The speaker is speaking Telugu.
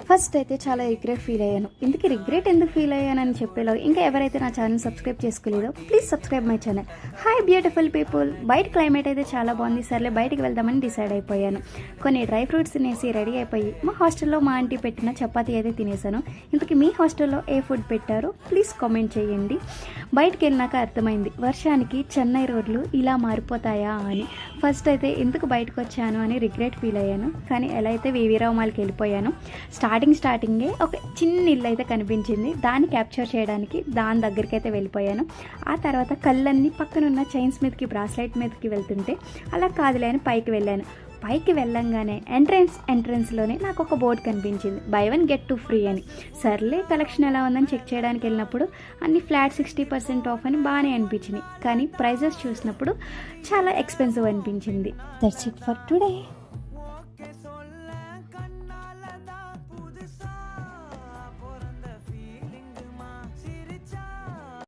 ఫస్ట్ అయితే చాలా రిగ్రెట్ ఫీల్ అయ్యాను. ఇందుకు రిగ్రెట్ ఎందుకు ఫీల్ అయ్యానని చెప్పేలా ఇంకా ఎవరైతే నా ఛానల్ సబ్స్క్రైబ్ చేసుకోలేదో please subscribe my channel. Hi beautiful people, బయట క్లైమేట్ అయితే చాలా బాగుంది. సర్లే బయటికి వెళ్దామని డిసైడ్ అయిపోయాను. కొన్ని డ్రై ఫ్రూట్స్ తినేసి రెడీ అయిపోయి మా హాస్టల్లో మా ఆంటీ పెట్టిన చపాతీ అయితే తినేసాను. ఇంతకీ మీ హాస్టల్లో ఏ ఫుడ్ పెట్టారో ప్లీజ్ కామెంట్ చేయండి. బయటికి వెళ్ళినాక అర్థమైంది వర్షానికి చెన్నై రోడ్లు ఇలా మారిపోతాయా అని. ఫస్ట్ అయితే ఎందుకు బయటకు వచ్చాను అని రిగ్రెట్ ఫీల్ అయ్యాను. కానీ ఎలా అయితే వీవీరావు మాల్కి వెళ్ళిపోయాను. స్టార్టింగే ఒక చిన్న ఇల్లు అయితే కనిపించింది. దాన్ని క్యాప్చర్ చేయడానికి దాని దగ్గరికి అయితే వెళ్ళిపోయాను. ఆ తర్వాత కళ్ళన్నీ పక్కనున్న చైన్స్ మీదకి బ్రాస్లైట్ మీదకి వెళ్తుంటే అలా కాదులే అని పైకి వెళ్ళాను. పైకి వెళ్ళంగానే ఎంట్రన్స్లోనే నాకు ఒక బోర్డు కనిపించింది, బై 1 get 2 ఫ్రీ అని. సర్లే కలెక్షన్ ఎలా ఉందని చెక్ చేయడానికి వెళ్ళినప్పుడు అన్ని ఫ్లాట్ 60% ఆఫ్ అని బాగానే అనిపించింది. కానీ ప్రైజెస్ చూసినప్పుడు చాలా ఎక్స్పెన్సివ్ అనిపించింది. That's it for today.